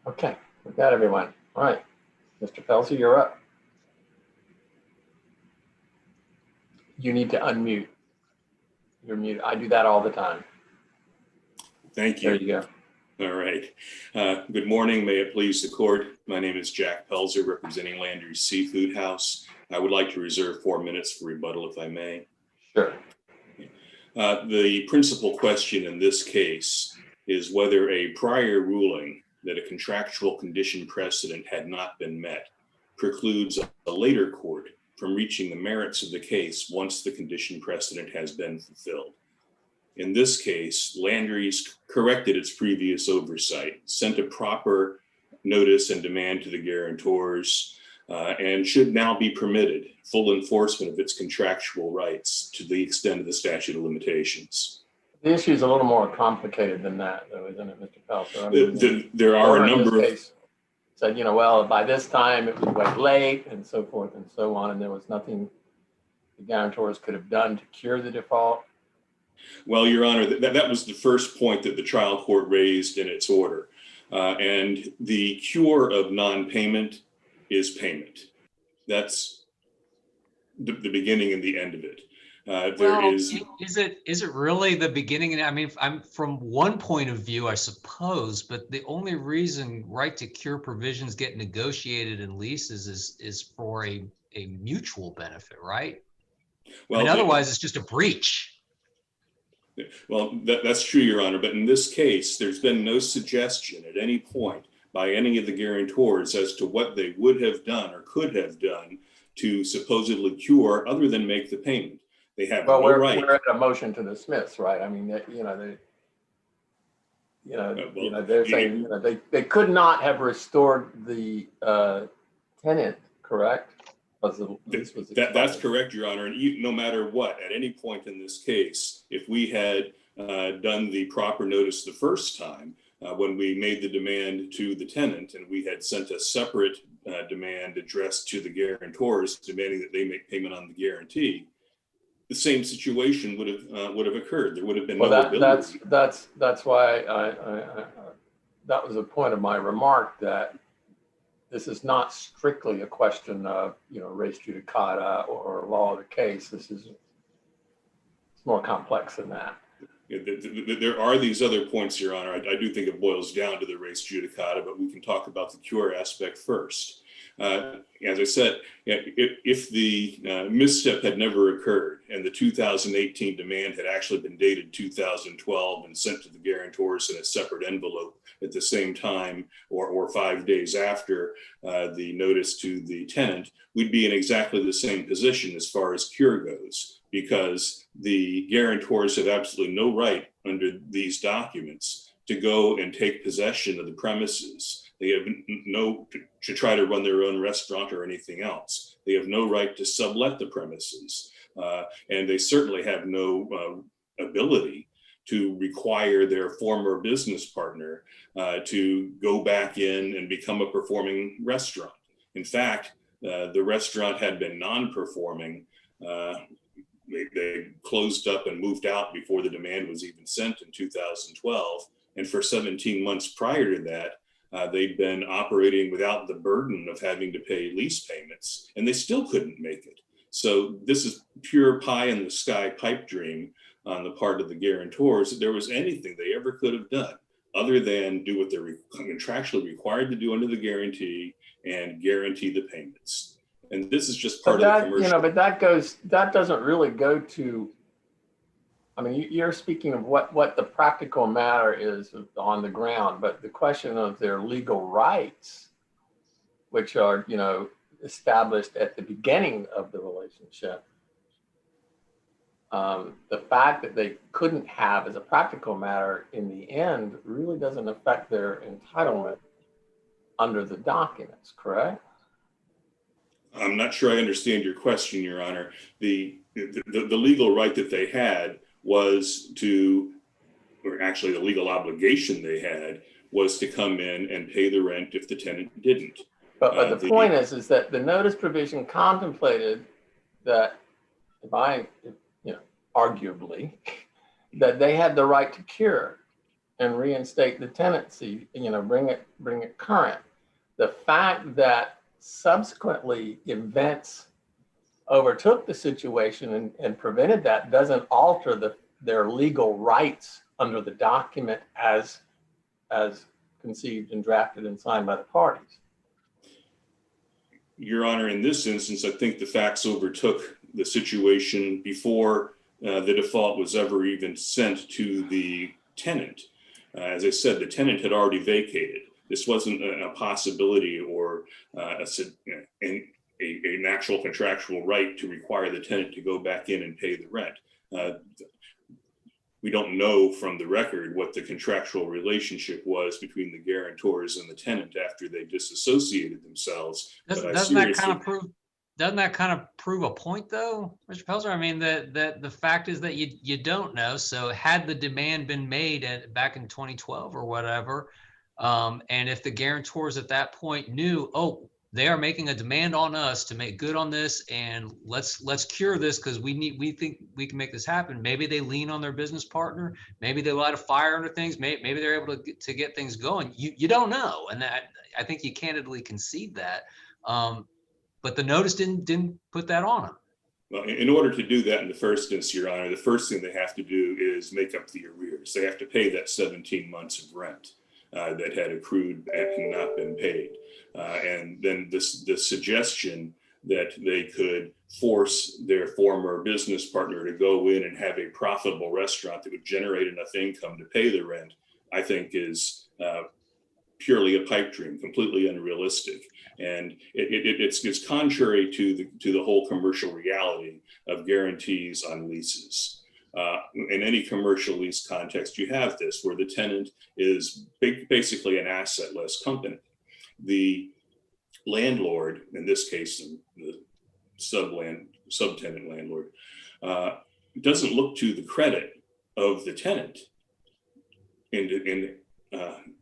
Okay, we've got everyone. All right, Mr. Pelzer, you're up. You need to unmute. You're muted. I do that all the time. Thank you. There you go. All right. Good morning. May it please the court. My name is Jack Pelzer, representing Landry's Seafood House. I would like to reserve 4 minutes for rebuttal, if I may. Sure. The principal question in this case is whether a prior ruling that a contractual condition precedent had not been met precludes a later court from reaching the merits of the case once the condition precedent has been fulfilled. In this case, Landry's corrected its previous oversight, sent a proper notice and demand to the guarantors, and should now be permitted full enforcement of its contractual rights to the extent of the statute of limitations. The issue is a little more complicated than that, though, isn't it, Mr. Pelzer? I mean, there are a number of... Said, you know, well, by this time it was way late and so forth and so on, and there was nothing the guarantors could have done to cure the default. Well, Your Honor, that was the first point that the trial court raised in its order. And the cure of non-payment is payment. That's the beginning and the end of it. Is it really the beginning? I mean, I'm from one point of view, I suppose, but the only reason right to cure provisions get negotiated in leases is for a mutual benefit, right? Well, I mean, otherwise it's just a breach. Well, that's true, Your Honor. But in this case, there's been no suggestion at any point by any of the guarantors as to what they would have done or could have done to supposedly cure other than make the payment. They have no right. We're at a motion to dismiss, right? I mean, they're saying they could not have restored the tenant, correct? That's correct, Your Honor. And no matter what, at any point in this case, if we had done the proper notice the first time, when we made the demand to the tenant and we had sent a separate demand addressed to the guarantors demanding that they make payment on the guarantee, the same situation would have occurred. There would have been no ability. That's why that was a point of my remark, that this is not strictly a question of res judicata or law of the case. It's more complex than that. There are these other points, Your Honor. I do think it boils down to the res judicata, but we can talk about the cure aspect first. As I said, if the misstep had never occurred and the 2018 demand had actually been dated 2012 and sent to the guarantors in a separate envelope at the same time or 5 days after the notice to the tenant, we'd be in exactly the same position as far as cure goes, because the guarantors have absolutely no right under these documents to go and take possession of the premises. They have to try to run their own restaurant or anything else. They have no right to sublet the premises. And they certainly have no ability to require their former business partner to go back in and become a performing restaurant. In fact, the restaurant had been non-performing. They closed up and moved out before the demand was even sent in 2012. And for 17 months prior to that, they'd been operating without the burden of having to pay lease payments, and they still couldn't make it. So this is pure pie in the sky pipe dream on the part of the guarantors that there was anything they ever could have done other than do what they're contractually required to do under the guarantee and guarantee the payments. And this is just part of the commercial. But that doesn't really go to, I mean, you're speaking of what the practical matter is on the ground, but the question of their legal rights, which are, established at the beginning of the relationship, the fact that they couldn't have as a practical matter in the end really doesn't affect their entitlement under the documents, correct? I'm not sure I understand your question, Your Honor. The legal right that they had was to, or actually the legal obligation they had was to come in and pay the rent if the tenant didn't. But the point is that the notice provision contemplated that, arguably, that they had the right to cure. and reinstate the tenancy, bring it current. The fact that subsequently events overtook the situation and prevented that doesn't alter their legal rights under the document as conceived and drafted and signed by the parties. Your Honor, in this instance, I think the facts overtook the situation before the default was ever even sent to the tenant. As I said, the tenant had already vacated. This wasn't a possibility or an actual contractual right to require the tenant to go back in and pay the rent. We don't know from the record what the contractual relationship was between the guarantors and the tenant after they disassociated themselves. Doesn't that kind of prove a point, though, Mr. Pelzer? I mean, that the fact is that you don't know. So had the demand been made back in 2012 or whatever, and if the guarantors at that point knew, oh, they are making a demand on us to make good on this, and let's cure this because we think we can make this happen. Maybe they lean on their business partner. Maybe they light a fire under things. Maybe they're able to get things going. You don't know, and I think you candidly concede that. But the notice didn't put that on them. Well, in order to do that in the first instance, Your Honor, the first thing they have to do is make up the arrears. They have to pay that 17 months of rent that had accrued and not been paid. And then the suggestion that they could force their former business partner to go in and have a profitable restaurant that would generate enough income to pay the rent, I think is purely a pipe dream, completely unrealistic. And it's contrary to the whole commercial reality of guarantees on leases. In any commercial lease context, you have this where the tenant is basically an assetless company. The landlord, in this case, the subtenant landlord, doesn't look to the credit of the tenant in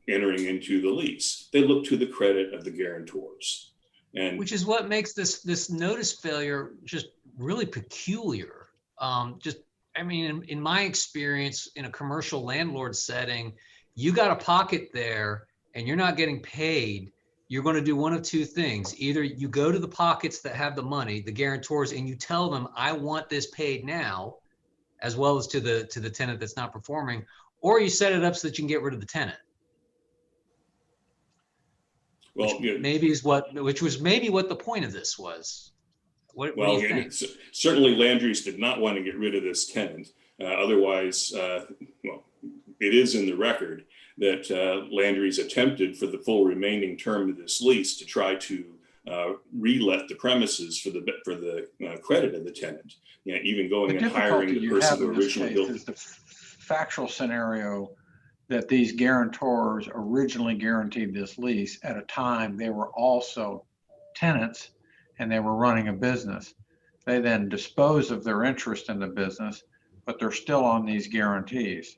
entering into the lease. They look to the credit of the guarantors. And which is what makes this notice failure just really peculiar. I mean, in my experience, in a commercial landlord setting, you got a pocket there and you're not getting paid. You're going to do one of two things. Either you go to the pockets that have the money, the guarantors, and you tell them, I want this paid now, as well as to the tenant that's not performing, or you set it up so that you can get rid of the tenant. Well, which was maybe what the point of this was. What do you think? Certainly Landry's did not want to get rid of this tenant. Otherwise, it is in the record that Landry's attempted for the full remaining term of this lease to try to re-let the premises for the credit of the tenant. Even going and hiring the person who originally built it. The factual scenario that these guarantors originally guaranteed this lease at a time they were also tenants and they were running a business. They then dispose of their interest in the business, but they're still on these guarantees,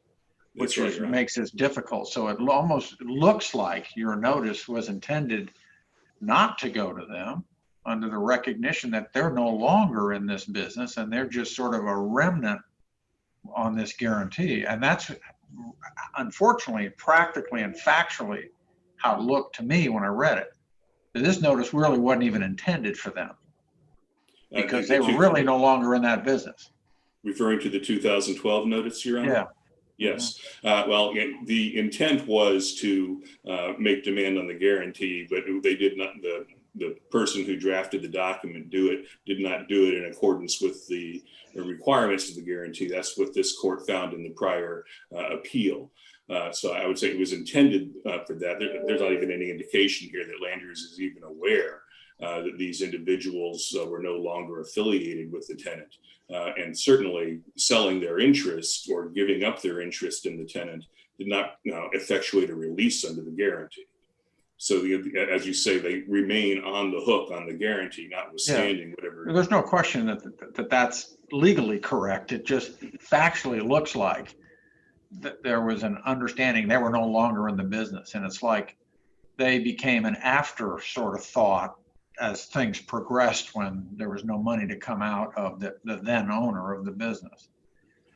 which makes this difficult. So it almost looks like your notice was intended not to go to them under the recognition that they're no longer in this business and they're just sort of a remnant on this guarantee. And that's unfortunately, practically and factually how it looked to me when I read it. This notice really wasn't even intended for them because they were really no longer in that business. Referring to the 2012 notice, Your Honor? Yeah. Yes. Well, the intent was to make demand on the guarantee, but they did not. The person who drafted the document did not do it in accordance with the requirements of the guarantee. That's what this court found in the prior appeal. So I would say it was intended for that. There's not even any indication here that Landers is even aware that these individuals were no longer affiliated with the tenant. And certainly selling their interest or giving up their interest in the tenant did not effectuate a release under the guarantee. So as you say, they remain on the hook on the guarantee, notwithstanding whatever. There's no question that that's legally correct. It just factually looks like that there was an understanding they were no longer in the business. And it's like they became an after sort of thought as things progressed when there was no money to come out of the then owner of the business.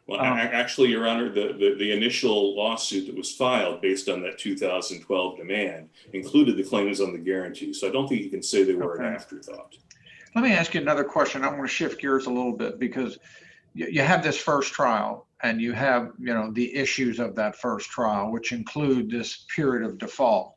Well, actually, Your Honor, the initial lawsuit that was filed based on that 2012 demand included the claims on the guarantee. So I don't think you can say they were an afterthought. Let me ask you another question. I want to shift gears a little bit because you have this first trial and you have, the issues of that first trial, which include this period of default.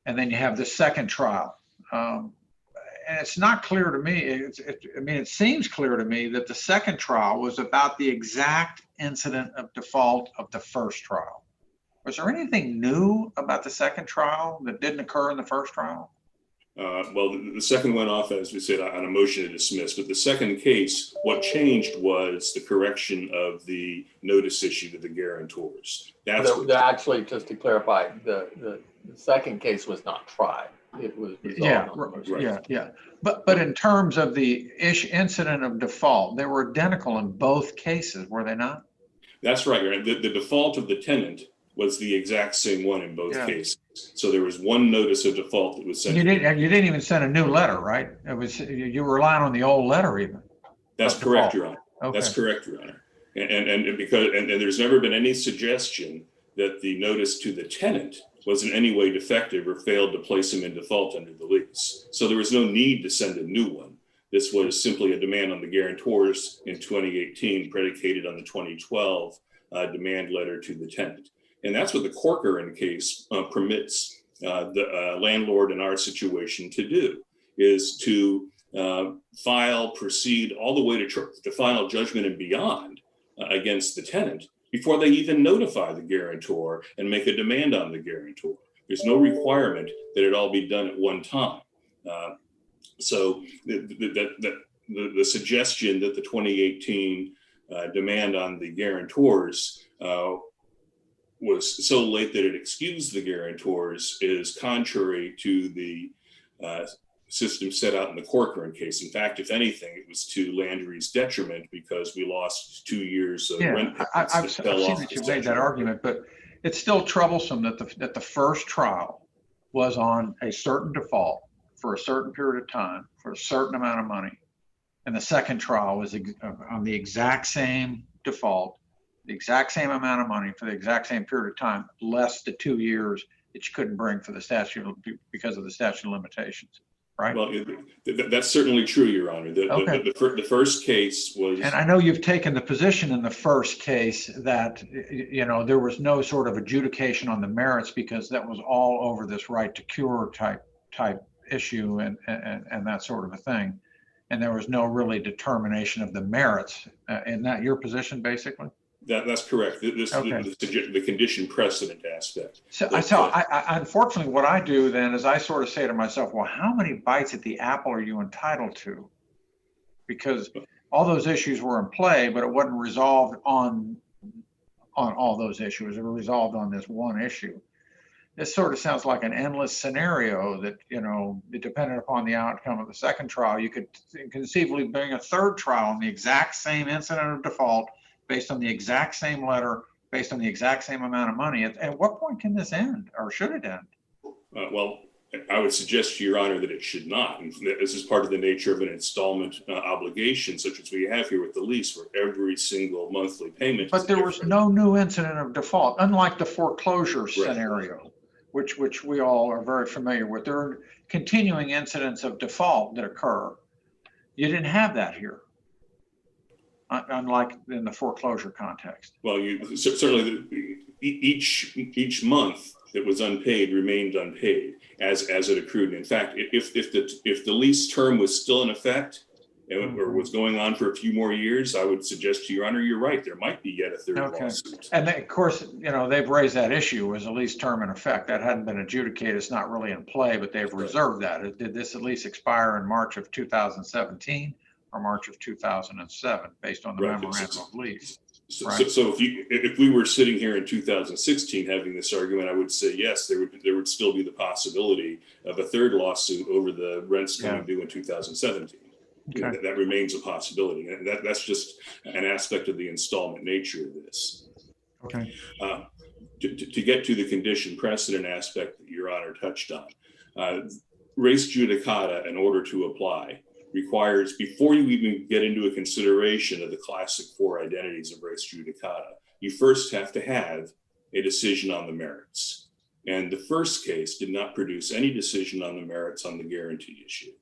And then you have the second trial. And it's not clear to me. It seems clear to me that the second trial was about the exact incident of default of the first trial. Was there anything new about the second trial that didn't occur in the first trial? Well, the second went off, as we said, on a motion to dismiss. But the second case, what changed was the correction of the notice issue to the guarantors. That's actually, just to clarify, the second case was not tried. It was resolved on the motion. Yeah. But in terms of the incident of default, they were identical in both cases, were they not? That's right. The default of the tenant was the exact same one in both cases. So there was one notice of default that was sent. You didn't even send a new letter, right? It was, you were relying on the old letter even. That's correct, Your Honor. Okay. That's correct, Your Honor. And there's never been any suggestion that the notice to the tenant was in any way defective or failed to place him in default under the lease. So there was no need to send a new one. This was simply a demand on the guarantors in 2018, predicated on the 2012 demand letter to the tenant. And that's what the Corcoran case permits the landlord in our situation to do, is to proceed all the way to final judgment and beyond against the tenant before they even notify the guarantor and make a demand on the guarantor. There's no requirement that it all be done at one time. So the suggestion that the 2018 demand on the guarantors was so late that it excused the guarantors is contrary to the system set out in the Corcoran case. In fact, if anything, it was to Landry's detriment because we lost 2 years of rent. I've seen that you've made that argument, but it's still troublesome that the first trial was on a certain default for a certain period of time for a certain amount of money. And the second trial was on the exact same default, the exact same amount of money for the exact same period of time, less the 2 years that you couldn't bring for the statute because of the statute of limitations, right? Well, that's certainly true, Your Honor. The first case was... And I know you've taken the position in the first case that, there was no sort of adjudication on the merits because that was all over this right to cure type issue and that sort of a thing. And there was no really determination of the merits. Isn't that your position, basically? That's correct. The condition precedent aspect. So I unfortunately, what I do then is I sort of say to myself, well, how many bites at the apple are you entitled to? Because all those issues were in play, but it wasn't resolved on all those issues. It was resolved on this one issue. This sort of sounds like an endless scenario that, depending upon the outcome of the second trial, you could conceivably bring a third trial on the exact same incident of default, based on the exact same letter, based on the exact same amount of money. At what point can this end, or should it end? Well, I would suggest to Your Honor that it should not. And this is part of the nature of an installment obligation, such as we have here with the lease, where every single monthly payment. But there was no new incident of default, unlike the foreclosure scenario, which we all are very familiar with. There are continuing incidents of default that occur. You didn't have that here, unlike in the foreclosure context. Well, certainly each month that was unpaid remained unpaid as it accrued. In fact, if the lease term was still in effect or was going on for a few more years, I would suggest to Your Honor, you're right. There might be yet a third lawsuit. And of course, they've raised that issue as a lease term in effect. That hadn't been adjudicated. It's not really in play, but they've reserved that. Did this lease expire in March of 2017 or March of 2007, based on the memorandum of lease? So if we were sitting here in 2016 having this argument, I would say yes, there would still be the possibility of a third lawsuit over the rents coming due in 2017. Okay. That remains a possibility, and that's just an aspect of the installment nature of this. Okay. To get to the condition precedent aspect that Your Honor touched on, res judicata, in order to apply, requires, before you even get into a consideration of the classic four identities of res judicata, you first have to have a decision on the merits. And the first case did not produce any decision on the merits on the guarantee issue,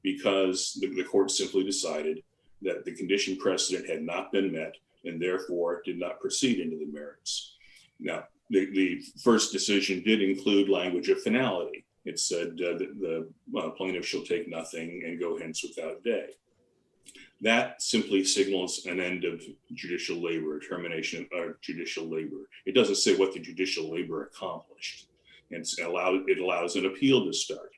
because the court simply decided that the condition precedent had not been met and therefore did not proceed into the merits. Now, the first decision did include language of finality. It said that the plaintiff shall take nothing and go hence without day. That simply signals an end of judicial labor, termination of judicial labor. It doesn't say what the judicial labor accomplished. It allows an appeal to start,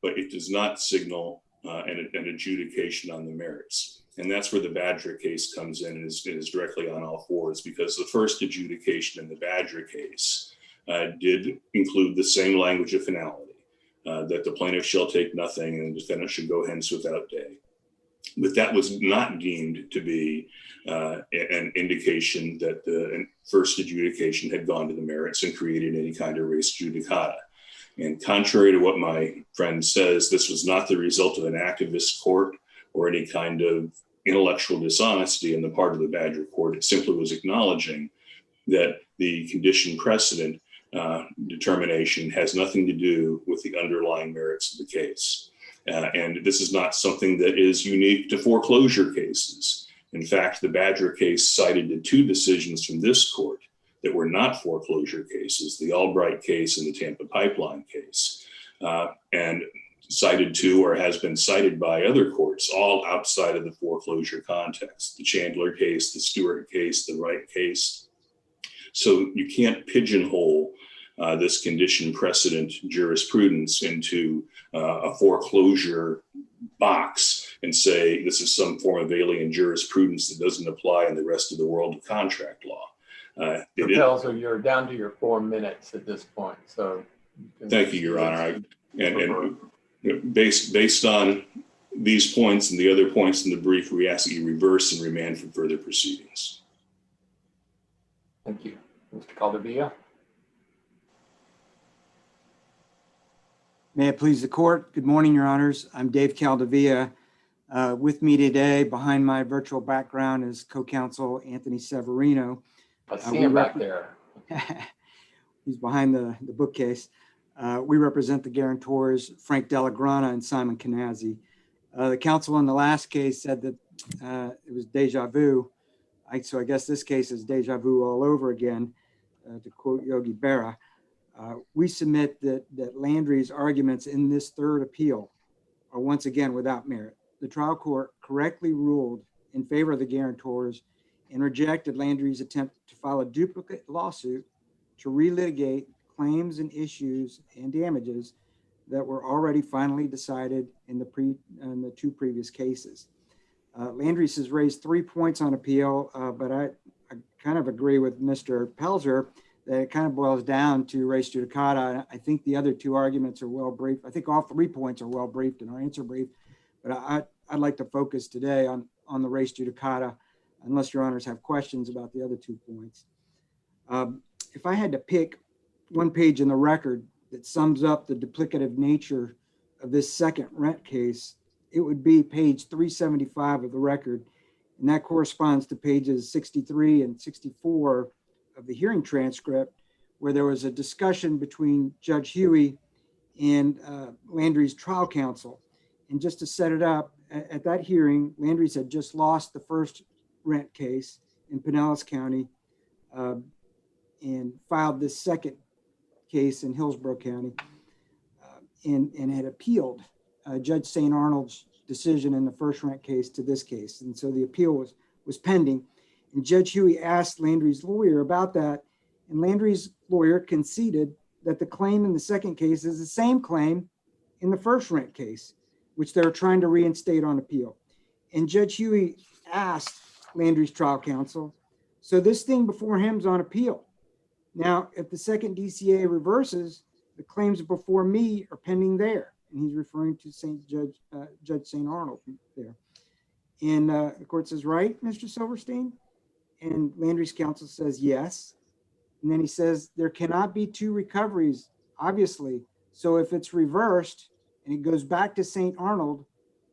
but it does not signal an adjudication on the merits. And that's where the Badger case comes in and is directly on all fours, because the first adjudication in the Badger case did include the same language of finality, that the plaintiff shall take nothing and the defendant should go hence without day. But that was not deemed to be an indication that the first adjudication had gone to the merits and created any kind of res judicata. And contrary to what my friend says, this was not the result of an activist court or any kind of intellectual dishonesty on the part of the Badger court. It simply was acknowledging that the condition precedent determination has nothing to do with the underlying merits of the case. And this is not something that is unique to foreclosure cases. In fact, the Badger case cited the two decisions from this court that were not foreclosure cases, the Albright case and the Tampa Pipeline case, and cited to or has been cited by other courts, all outside of the foreclosure context, the Chandler case, the Stewart case, the Wright case. So you can't pigeonhole this condition precedent jurisprudence into a foreclosure box and say this is some form of alien jurisprudence that doesn't apply in the rest of the world of contract law. So you're down to your 4 minutes at this point. So thank you, Your Honor. And based on these points and the other points in the brief, we ask that you reverse and remand for further proceedings. Thank you. Mr. Caldevilla. May it please the court. Good morning, Your Honors. I'm Dave Caldevilla. With me today, behind my virtual background, is co-counsel Anthony Severino. I see him back there. He's behind the bookcase. We represent the guarantors, Frank Delagrana and Simon Canazzi. The counsel in the last case said that it was deja vu. So I guess this case is deja vu all over again, to quote Yogi Berra. We submit that Landry's arguments in this third appeal are once again without merit. The trial court correctly ruled in favor of the guarantors and rejected Landry's attempt to file a duplicate lawsuit to relitigate claims and issues and damages that were already finally decided in the two previous cases. Landry's has raised 3 points on appeal, but I kind of agree with Mr. Pelzer that it kind of boils down to res judicata. I think the other two arguments are well briefed. I think all 3 points are well briefed in our answer brief, but I'd like to focus today on the res judicata, unless Your Honors have questions about the other 2 points. If I had to pick one page in the record that sums up the duplicative nature of this second rent case, it would be page 375 of the record, and that corresponds to pages 63 and 64 of the hearing transcript, where there was a discussion between Judge Huey and Landry's trial counsel. And just to set it up, at that hearing, Landry's had just lost the first rent case in Pinellas County and filed this second case in Hillsborough County and had appealed Judge St. Arnold's decision in the first rent case to this case. And so the appeal was pending. And Judge Huey asked Landry's lawyer about that. And Landry's lawyer conceded that the claim in the second case is the same claim in the first rent case, which they're trying to reinstate on appeal. And Judge Huey asked Landry's trial counsel, so this thing before him's on appeal. Now, if the second DCA reverses, the claims before me are pending there. And he's referring to Judge St. Arnold there. And the court says, right, Mr. Silverstein? And Landry's counsel says, yes. And then he says, there cannot be 2 recoveries, obviously. So if it's reversed and it goes back to St. Arnold,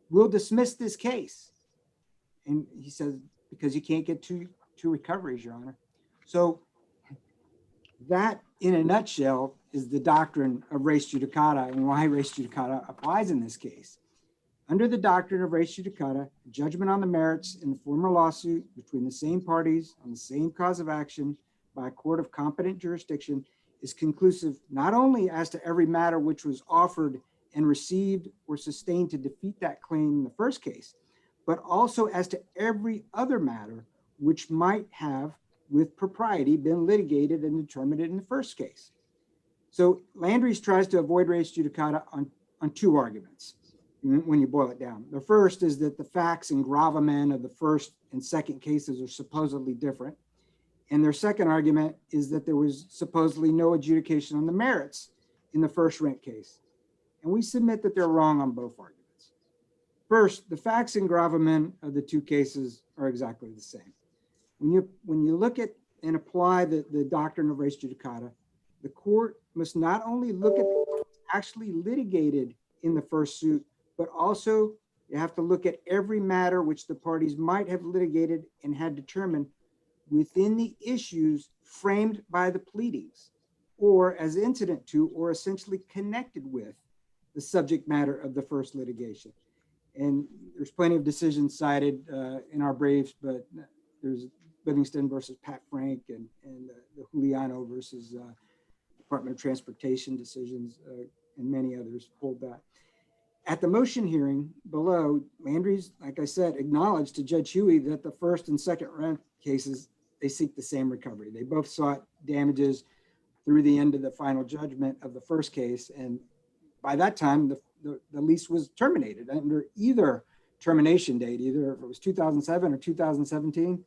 we'll dismiss this case. And he says, because you can't get two recoveries, Your Honor. So that, in a nutshell, is the doctrine of res judicata and why res judicata applies in this case. Under the doctrine of res judicata, judgment on the merits in the former lawsuit between the same parties on the same cause of action by a court of competent jurisdiction is conclusive not only as to every matter which was offered and received or sustained to defeat that claim in the first case, but also as to every other matter which might have, with propriety, been litigated and determined in the first case. So Landry's tries to avoid res judicata on two arguments when you boil it down. The first is that the facts and gravamen of the first and second cases are supposedly different. And their second argument is that there was supposedly no adjudication on the merits in the first rent case. And we submit that they're wrong on both arguments. First, the facts and gravamen of the two cases are exactly the same. When you look at and apply the doctrine of res judicata, the court must not only look at what's actually litigated in the first suit, but also you have to look at every matter which the parties might have litigated and had determined within the issues framed by the pleadings, or as incident to, or essentially connected with the subject matter of the first litigation. And there's plenty of decisions cited in our briefs, but there's Livingston versus Pat Frank and the Juliano versus Department of Transportation decisions and many others hold that. At the motion hearing below, Landry's, like I said, acknowledged to Judge Huey that the first and second rent cases, they seek the same recovery. They both sought damages through the end of the final judgment of the first case. And by that time, the lease was terminated under either termination date, either if it was 2007 or 2017,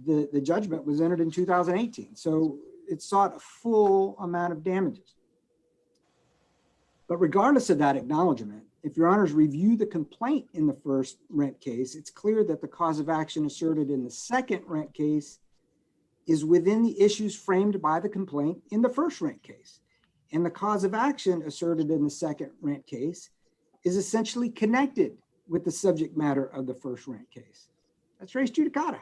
the judgment was entered in 2018. So it sought a full amount of damages. But regardless of that acknowledgement, if your honors review the complaint in the first rent case, it's clear that the cause of action asserted in the second rent case is within the issues framed by the complaint in the first rent case. And the cause of action asserted in the second rent case is essentially connected with the subject matter of the first rent case. That's res judicata.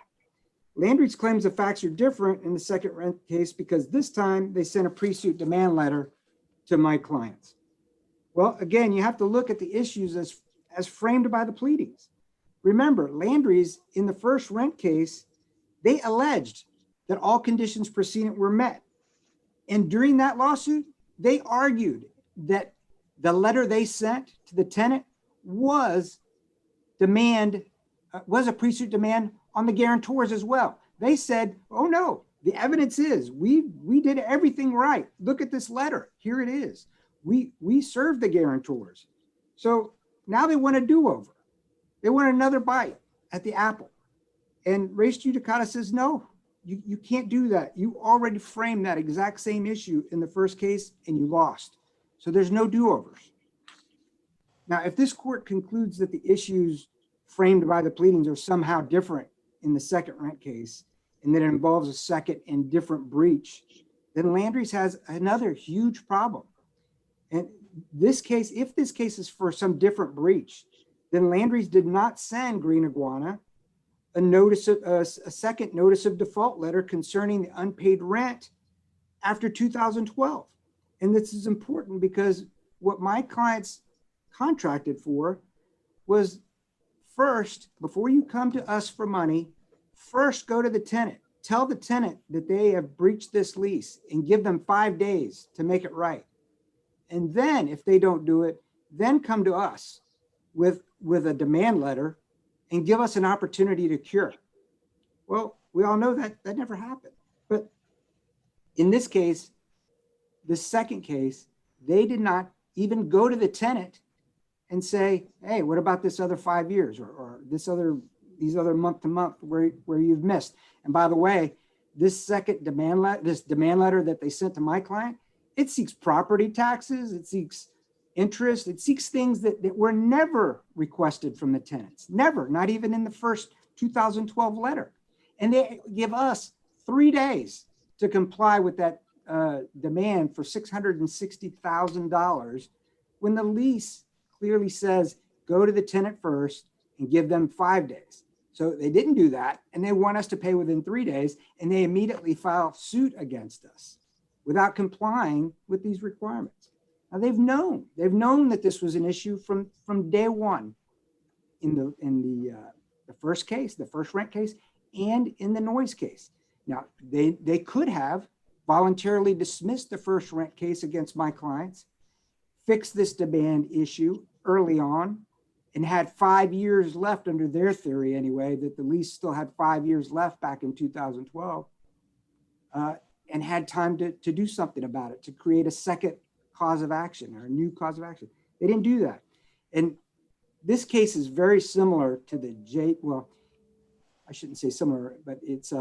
Landry's claims the facts are different in the second rent case because this time they sent a pre-suit demand letter to my clients. Well, again, you have to look at the issues as framed by the pleadings. Remember, Landry's in the first rent case, they alleged that all conditions precedent were met. And during that lawsuit, they argued that the letter they sent to the tenant was a pre-suit demand on the guarantors as well. They said, oh no, the evidence is we did everything right. Look at this letter, here it is. We served the guarantors. So now they want a do-over. They want another bite at the apple. And res judicata says, no, you can't do that. You already framed that exact same issue in the first case and you lost. So there's no do-overs. Now, if this court concludes that the issues framed by the pleadings are somehow different in the second rent case and that it involves a second and different breach, then Landry's has another huge problem. And this case, if this case is for some different breach, then Landry's did not send Green Iguana a second notice of default letter concerning the unpaid rent after 2012. And this is important because what my clients contracted for was first, before you come to us for money, first go to the tenant. Tell the tenant that they have breached this lease and give them 5 days to make it right. And then if they don't do it, then come to us with a demand letter and give us an opportunity to cure. Well, we all know that never happened. But in this case, the second case, they did not even go to the tenant and say, hey, what about this other 5 years or these other month to month where you've missed? And by the way, this second demand letter that they sent to my client, it seeks property taxes, it seeks interest, it seeks things that were never requested from the tenants, never, not even in the first 2012 letter. And they give us 3 days to comply with that demand for $660,000 when the lease clearly says go to the tenant first and give them 5 days. So they didn't do that, and they want us to pay within 3 days, and they immediately file suit against us without complying with these requirements. Now they've known that this was an issue from day one in the first case, the first rent case, and in the noise case. Now they could have voluntarily dismissed the first rent case against my clients, fixed this demand issue early on, and had 5 years left under their theory anyway, that the lease still had 5 years left back in 2012, and had time to do something about it, to create a second cause of action or a new cause of action. They didn't do that. And this case is very similar to the well, I shouldn't say similar, but it's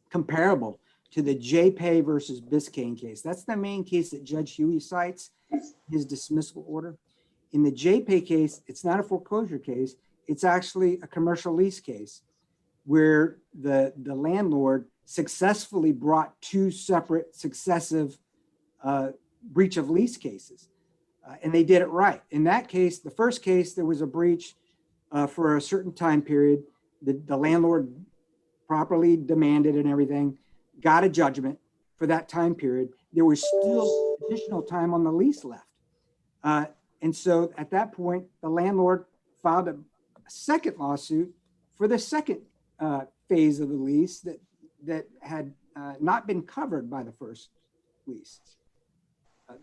comparable to the JPay versus Biscayne case. That's the main case that Judge Huey cites, his dismissal order. In the JPay case, it's not a foreclosure case. It's actually a commercial lease case where the landlord successfully brought 2 separate successive breach of lease cases. And they did it right. In that case, the first case, there was a breach for a certain time period. The landlord properly demanded and everything, got a judgment for that time period. There was still additional time on the lease left. And so at that point, the landlord filed a second lawsuit for the second phase of the lease that had not been covered by the first lease.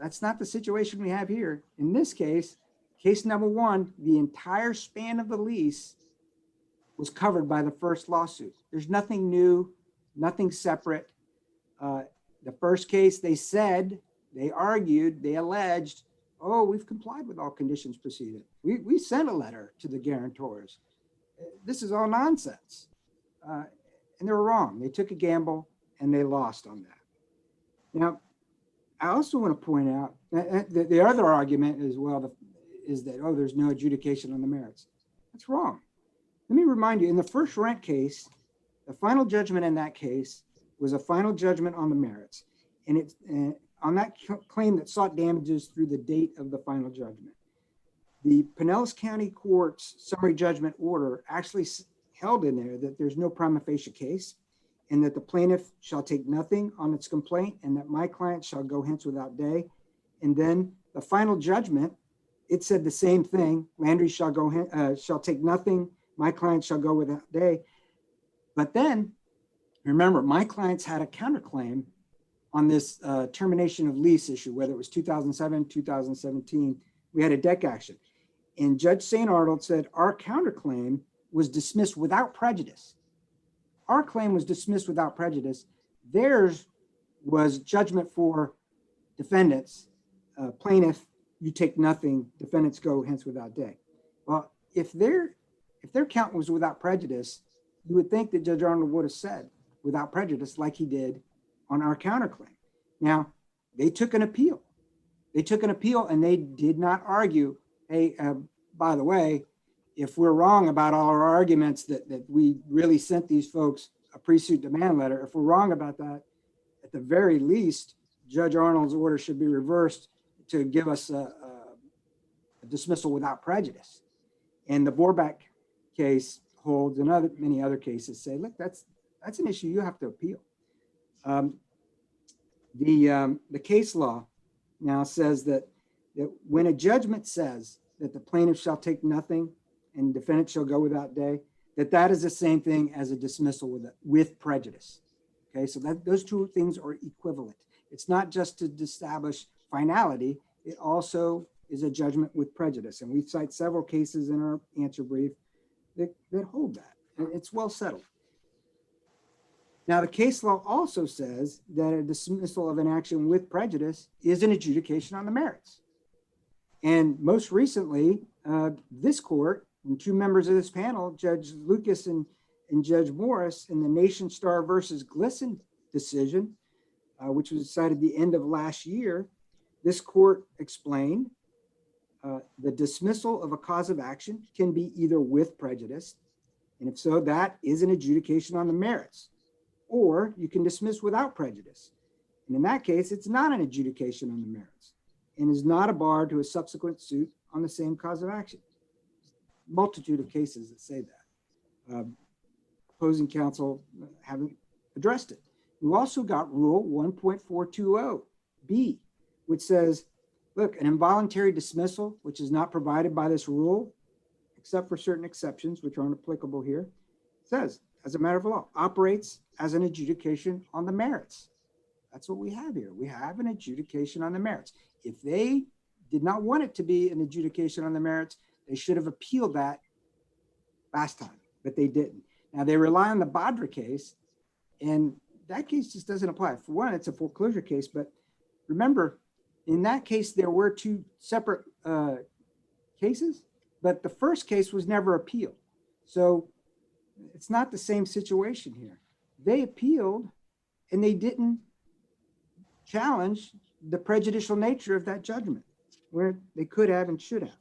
That's not the situation we have here. In this case, case number 1, the entire span of the lease was covered by the first lawsuit. There's nothing new, nothing separate. The first case, they argued, they alleged, oh, we've complied with all conditions preceded. We sent a letter to the guarantors. This is all nonsense. And they were wrong. They took a gamble and they lost on that. Now, I also want to point out that the other argument as well is that, oh, there's no adjudication on the merits. That's wrong. Let me remind you, in the first rent case, the final judgment in that case was a final judgment on the merits. And it's on that claim that sought damages through the date of the final judgment. The Pinellas County Court's summary judgment order actually held in there that there's no prima facie case, and that the plaintiff shall take nothing on its complaint, and that my client shall go hence without day. And then the final judgment, it said the same thing. Landry shall take nothing. My client shall go without day. But then, remember, my clients had a counterclaim on this termination of lease issue, whether it was 2007, 2017. We had a deck action. And Judge St. Arnold said our counterclaim was dismissed without prejudice. Our claim was dismissed without prejudice. Theirs was judgment for defendants. Plaintiff, you take nothing. Defendants go hence without day. Well, if their count was without prejudice, you would think that Judge Arnold would have said without prejudice, like he did on our counterclaim. Now, they took an appeal. And they did not argue, hey, by the way, if we're wrong about all our arguments that we really sent these folks a pre-suit demand letter, if we're wrong about that, at the very least, Judge Arnold's order should be reversed to give us a dismissal without prejudice. And the Borback case holds, and many other cases say, look, that's an issue you have to appeal. The case law now says that when a judgment says that the plaintiff shall take nothing and defendant shall go without day, that is the same thing as a dismissal with prejudice. Okay, so those two things are equivalent. It's not just to establish finality, it also is a judgment with prejudice. And we cite several cases in our answer brief that hold that. It's well settled. Now, the case law also says that a dismissal of an action with prejudice is an adjudication on the merits. And most recently, this court and 2 members of this panel, Judge Lucas and Judge Morris, in the Nation Star versus Glisson decision, which was decided the end of last year, this court explained the dismissal of a cause of action can be either with prejudice, and if so, that is an adjudication on the merits, or you can dismiss without prejudice. And in that case, it's not an adjudication on the merits and is not a bar to a subsequent suit on the same cause of action. multitude of cases that say that. Opposing counsel haven't addressed it. We also got Rule 1.420B, which says, look, an involuntary dismissal, which is not provided by this rule, except for certain exceptions, which aren't applicable here, says, as a matter of law, operates as an adjudication on the merits. That's what we have here. We have an adjudication on the merits. If they did not want it to be an adjudication on the merits, they should have appealed that last time, but they didn't. Now they rely on the Badra case, and that case just doesn't apply. For one, it's a foreclosure case, but remember, in that case, there were two separate cases, but the first case was never appealed. So it's not the same situation here. They appealed and they didn't challenge the prejudicial nature of that judgment, where they could have and should have.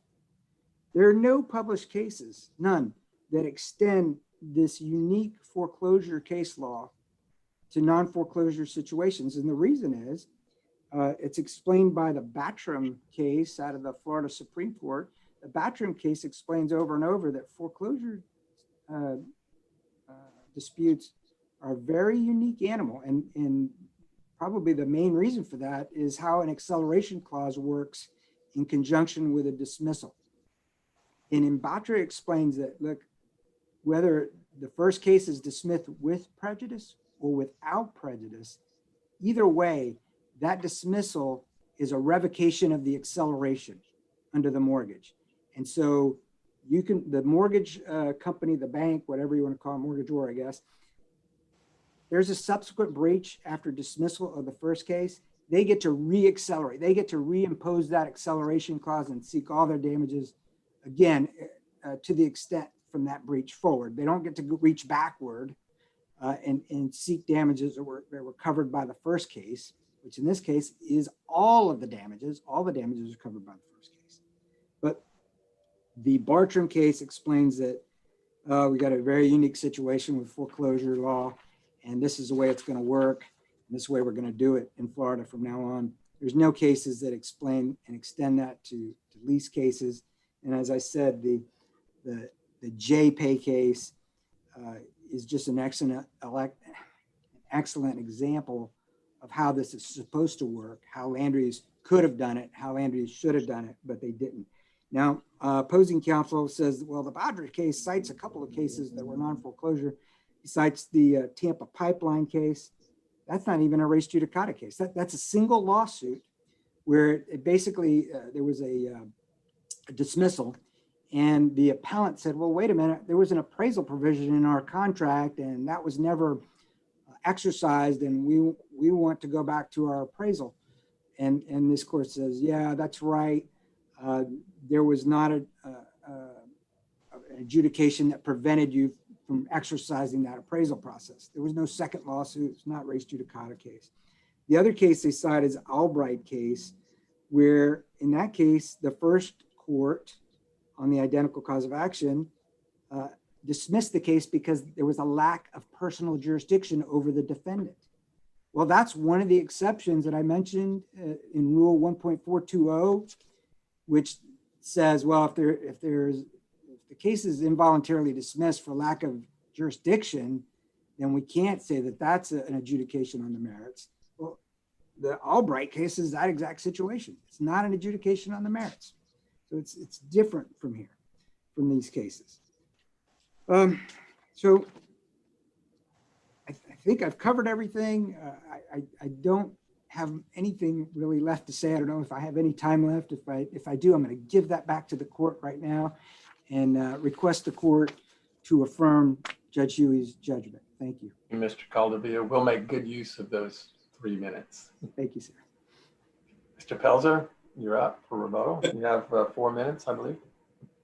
There are no published cases, none, that extend this unique foreclosure case law to non-foreclosure situations. And the reason is, it's explained by the Batram case out of the Florida Supreme Court. The Batram case explains over and over that foreclosure disputes are a very unique animal. And probably the main reason for that is how an acceleration clause works in conjunction with a dismissal. And in Batra explains that, look, whether the first case is dismissed with prejudice or without prejudice, either way, that dismissal is a revocation of the acceleration under the mortgage. And so you can, the mortgage company, the bank, whatever you want to call it, mortgagor, I guess, there's a subsequent breach after dismissal of the first case. They get to re-accelerate. They get to reimpose that acceleration clause and seek all their damages again to the extent from that breach forward. They don't get to reach backward and seek damages that were covered by the first case, which in this case is all of the damages. All the damages are covered by the first case. But the Bartram case explains that we got a very unique situation with foreclosure law, and this is the way it's going to work. And this is the way we're going to do it in Florida from now on. There's no cases that explain and extend that to lease cases. And as I said, the JPay case is just an excellent example of how this is supposed to work, how Landry's could have done it, how Landry's should have done it, but they didn't. Now, opposing counsel says, well, the Badra case cites a couple of cases that were non-foreclosure. He cites the Tampa pipeline case. That's not even a res judicata case. That's a single lawsuit where it basically there was a dismissal, and the appellant said, well, wait a minute, there was an appraisal provision in our contract and that was never exercised, and we want to go back to our appraisal. And this court says, yeah, that's right. There was not an adjudication that prevented you from exercising that appraisal process. There was no second lawsuit. It's not res judicata case. The other case they cite is Albright case, where in that case, the first court on the identical cause of action dismissed the case because there was a lack of personal jurisdiction over the defendant. Well, that's one of the exceptions that I mentioned in Rule 1.420, which says, well, if the case is involuntarily dismissed for lack of jurisdiction, then we can't say that that's an adjudication on the merits. Well, the Albright case is that exact situation. It's not an adjudication on the merits. So it's different from here, from these cases. So I think I've covered everything. I don't have anything really left to say. I don't know if I have any time left. If I do, I'm going to give that back to the court right now and request the court to affirm Judge Huey's judgment. Thank you. Mr. Caldevilla, we'll make good use of those 3 minutes. Thank you, sir. Mr. Pelzer, you're up for rebuttal. You have 4 minutes, I believe.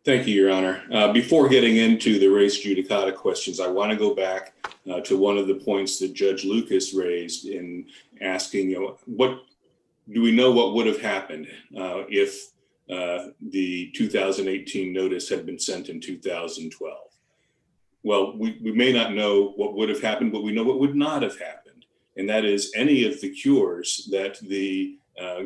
Thank you, Your Honor. Before getting into the res judicata questions, I want to go back to one of the points that Judge Lucas raised in asking, what do we know what would have happened if the 2018 notice had been sent in 2012? Well, we may not know what would have happened, but we know what would not have happened. And that is any of the cures that the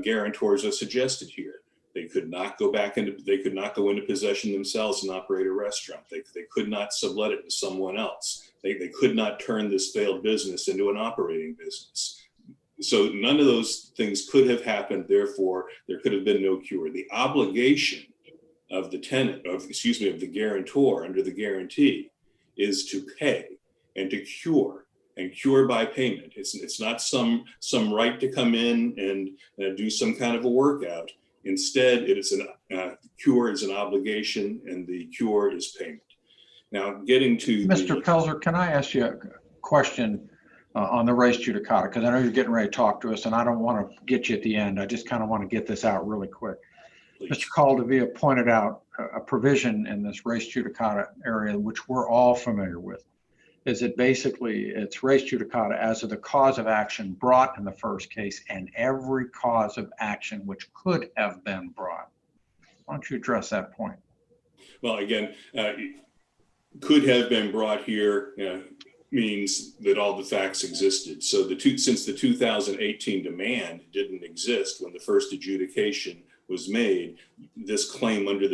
guarantors have suggested here. They could not go into possession themselves and operate a restaurant. They could not sublet it to someone else. They could not turn this failed business into an operating business. So none of those things could have happened. Therefore, there could have been no cure. The obligation of the tenant, of the guarantor under the guarantee, is to pay and to cure, and cure by payment. It's not some right to come in and do some kind of a workout. Instead, it is cure is an obligation, and the cure is payment. Now, getting to Mr. Pelzer, can I ask you a question on the res judicata? Because I know you're getting ready to talk to us, and I don't want to get you at the end. I just kind of want to get this out really quick. please. Mr. Caldevilla pointed out a provision in this res judicata area, which we're all familiar with. Is it basically, it's res judicata as of the cause of action brought in the first case and every cause of action which could have been brought. Why don't you address that point? Well, again, could have been brought here means that all the facts existed. So since the 2018 demand didn't exist when the first adjudication was made, this claim under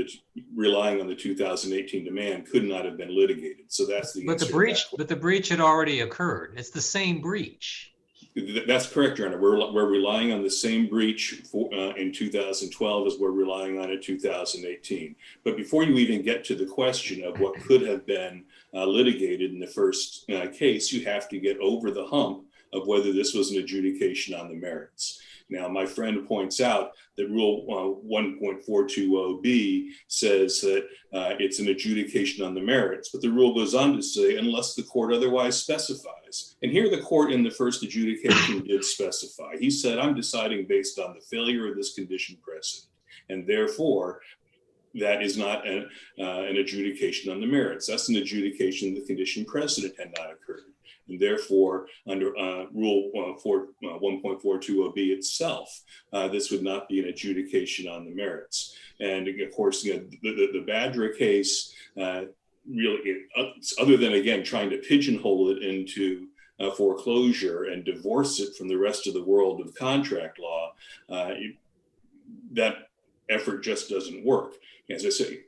relying on the 2018 demand could not have been litigated. So that's the answer. But the breach had already occurred. It's the same breach. That's correct, Your Honor. We're relying on the same breach in 2012 as we're relying on in 2018. But before you even get to the question of what could have been litigated in the first case, you have to get over the hump of whether this was an adjudication on the merits. Now, my friend points out that Rule 1.420B says that it's an adjudication on the merits, but the rule goes on to say, unless the court otherwise specifies. And here the court in the first adjudication did specify. He said, I'm deciding based on the failure of this condition precedent, and therefore, that is not an adjudication on the merits. That's an adjudication the condition precedent had not occurred. And therefore, under Rule 1.420B itself, this would not be an adjudication on the merits. And of course, the Badra case really, other than again trying to pigeonhole it into foreclosure and divorce it from the rest of the world of contract law, that effort just doesn't work. As I say,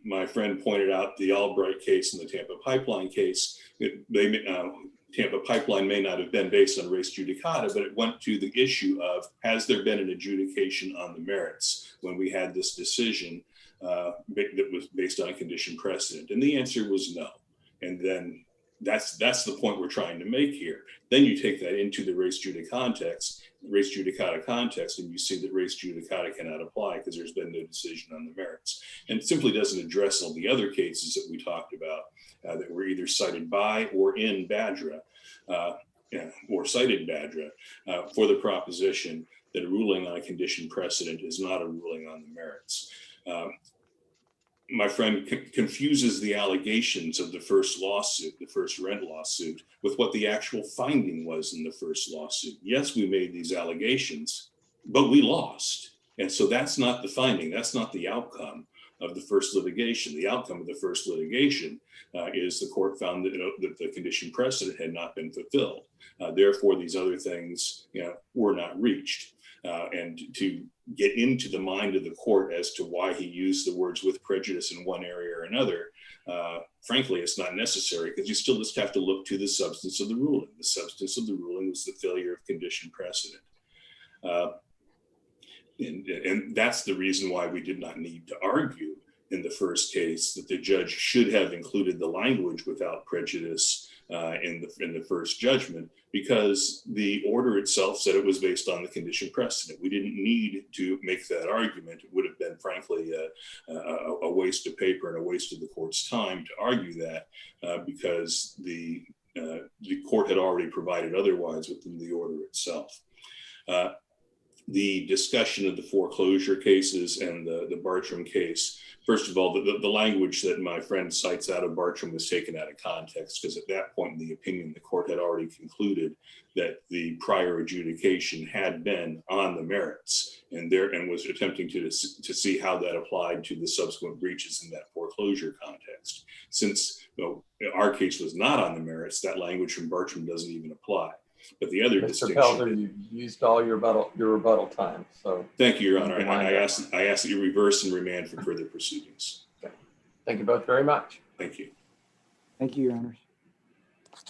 my friend pointed out the Albright case and the Tampa Pipeline case. Tampa Pipeline may not have been based on res judicata, but it went to the issue of, has there been an adjudication on the merits when we had this decision that was based on a condition precedent? And the answer was no. And then that's the point we're trying to make here. Then you take that into the res judicata context, and you see that res judicata cannot apply because there's been no decision on the merits, and it simply doesn't address all the other cases that we talked about that were either cited by or in Badra, or cited Badra for the proposition that a ruling on a condition precedent is not a ruling on the merits. My friend confuses the allegations of the first lawsuit, the first rent lawsuit, with what the actual finding was in the first lawsuit. Yes, we made these allegations, but we lost. And so that's not the finding. That's not the outcome of the first litigation. The outcome of the first litigation is the court found that the condition precedent had not been fulfilled. Therefore, these other things were not reached. And to get into the mind of the court as to why he used the words with prejudice in one area or another, frankly, it's not necessary, because you still just have to look to the substance of the ruling. The substance of the ruling was the failure of condition precedent. And that's the reason why we did not need to argue in the first case that the judge should have included the language without prejudice in the first judgment, because the order itself said it was based on the condition precedent. We didn't need to make that argument. It would have been, frankly, a waste of paper and a waste of the court's time to argue that, because the court had already provided otherwise within the order itself. The discussion of the foreclosure cases and the Bartram case, first of all, the language that my friend cites out of Bartram was taken out of context, because at that point in the opinion, the court had already concluded that the prior adjudication had been on the merits, and was attempting to see how that applied to the subsequent breaches in that foreclosure context. Since our case was not on the merits, that language from Bartram doesn't even apply. But the other Mr. distinction. Pelzer, you used all your rebuttal time, so Thank you, Your Honor. You wind I up. ask that you reverse and remand for further proceedings. thank you both very much. Thank you. Thank you, Your Honors.